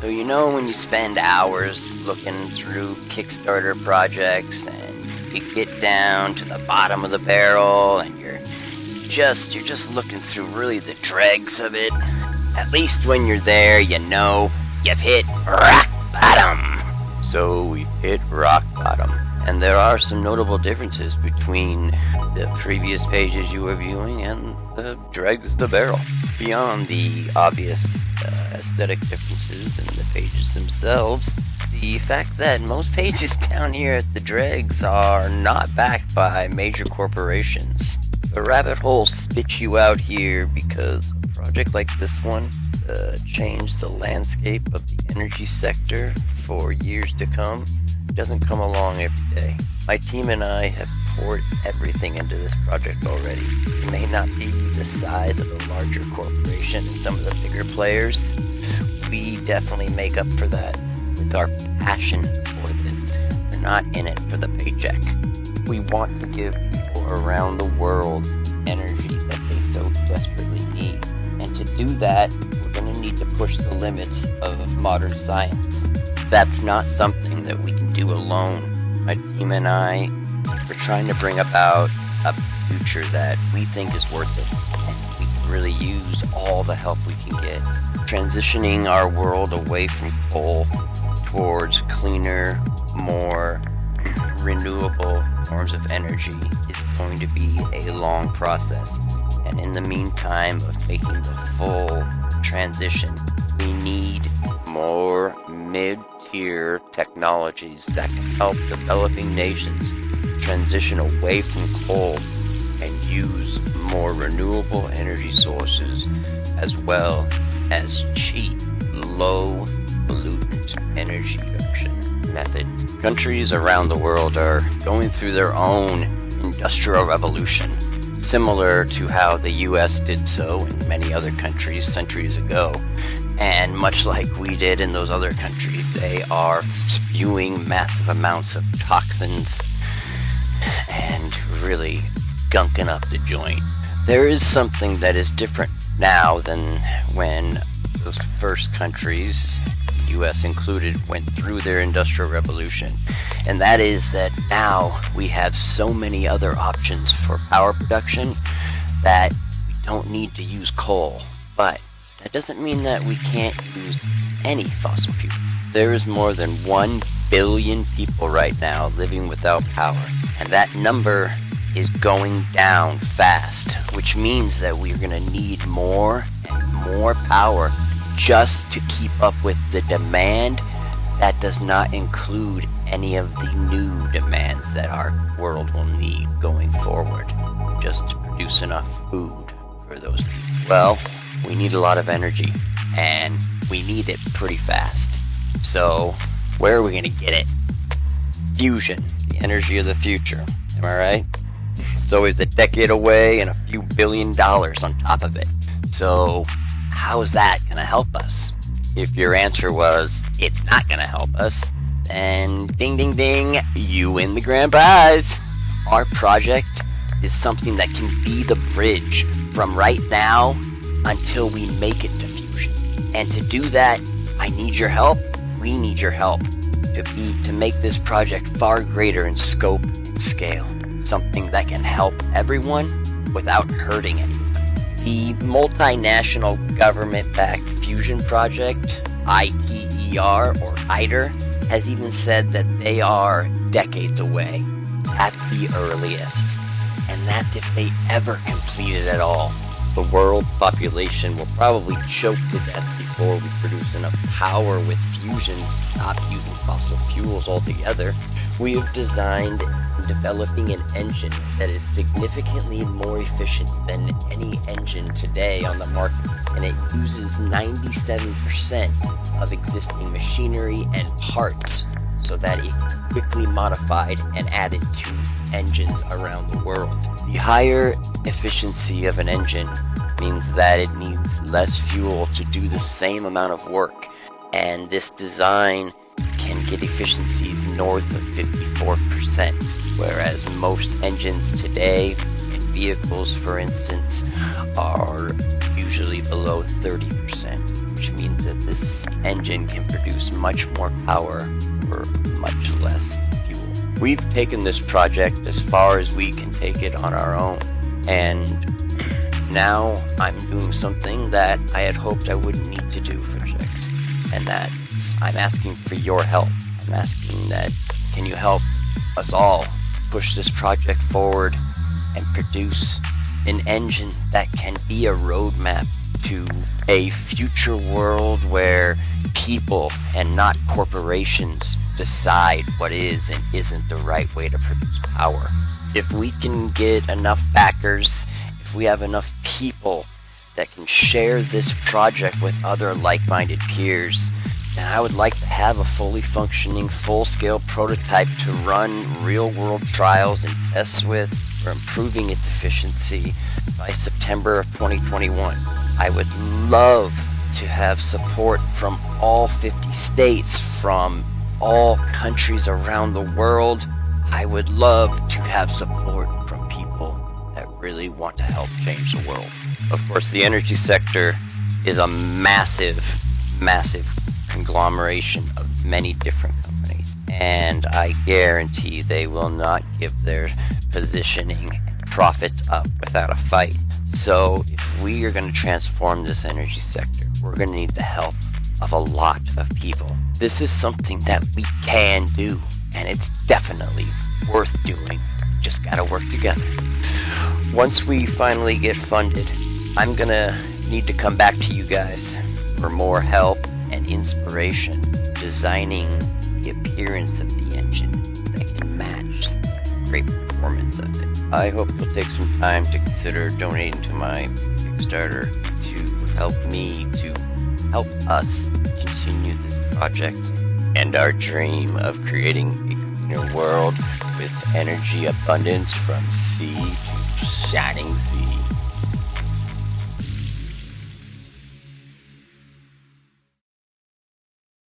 So you know when you spend hours looking through Kickstarter projects and you get down to the bottom of the barrel and you're just looking through really the dregs of it. At least when you're there, you know you've hit rock bottom. So we've hit rock bottom. And there are some notable differences between the previous pages you were viewing and the dregs of the barrel. Beyond the obvious aesthetic differences in the pages themselves, the fact that most pages down here at the dregs are not backed by major corporations. The rabbit hole spits you out here because a project like this one changed the landscape of the energy sector for years to come. Doesn't come along every day. My team and I have poured everything into this project already. It may not be the size of a larger corporation and some of the bigger players. We definitely make up for that with our passion for this. We're not in it for the paycheck. We want to give people around the world the energy that they so desperately need. And to do that, we're going to need to push the limits of modern science. That's not something that we can do alone. My team and I are trying to bring about a future that we think is worth it, and we can really use all the help we can get. Transitioning our world away from coal towards cleaner, more renewable forms of energy is going to be a long process. And in the meantime of making the full transition, we need more mid-tier technologies that can help developing nations transition away from coal and use more renewable energy sources, as well as cheap, low pollutant energy production methods. Countries around the world are going through their own industrial revolution, similar to how the US did so in many other countries centuries ago. And much like we did in those other countries, they are spewing massive amounts of toxins and really gunking up the joint. There is something that is different now than when those first countries, US included, went through their industrial revolution. And that is that now we have so many other options for power production that we don't need to use coal. But that doesn't mean that we can't use any fossil fuel. There is more than 1 billion people right now living without power, and that number is going down fast, which means that we're going to need more and more power just to keep up with the demand. That does not include any of the new demands that our world will need going forward, just to produce enough food for those people. Well, we need a lot of energy, and we need it pretty fast. So, where are we going to get it? Fusion, the energy of the future. Am I right? It's always a decade away and a few $1 billion on top of it. So, how is that going to help us? If your answer was, it's not going to help us, then ding ding ding, you win the grand prize. Our project is something that can be the bridge from right now until we make it to fusion. And to do that, I need your help. We need your help to make this project far greater in scope and scale. Something that can help everyone without hurting anyone. The multinational government-backed fusion project, ITER or ITER, has even said that they are decades away at the earliest. And that's if they ever complete it at all. The world's population will probably choke to death before we produce enough power with fusion to stop using fossil fuels altogether. We have designed and developing an engine that is significantly more efficient than any engine today on the market, and it uses 97% of existing machinery and parts so that it can be quickly modified and added to engines around the world. The higher efficiency of an engine means that it needs less fuel to do the same amount of work, and this design can get efficiencies north of 54%, whereas most engines today in vehicles, for instance, are usually below 30%. which means that this engine can produce much more power for much less fuel. We've taken this project as far as we can take it on our own, and now I'm doing something that I had hoped I wouldn't need to do for the project, and that is I'm asking for your help. I'm asking that, can you help us all push this project forward and produce an engine that can be a roadmap to a future world where people and not corporations decide what is and isn't the right way to produce power. If we can get enough backers, if we have enough people that can share this project with other like-minded peers, then I would like to have a fully functioning, full-scale prototype to run real-world trials and tests with for improving its efficiency by September of 2021. I would love to have support from all 50 states, from all countries around the world. I would love to have support from people that really want to help change the world. Of course, the energy sector is a massive, massive conglomeration of many different companies, and I guarantee they will not give their positioning and profits up without a fight. So if we are going to transform this energy sector, we're going to need the help of a lot of people. This is something that we can do, and it's definitely worth doing. Just got to work together. Once we finally get funded, I'm going to need to come back to you guys for more help and inspiration designing the appearance of the engine that can match the great performance of it. I hope you'll take some time to consider donating to my Kickstarter to help me, to help us continue this project and our dream of creating a cleaner world with energy abundance from sea to shining sea.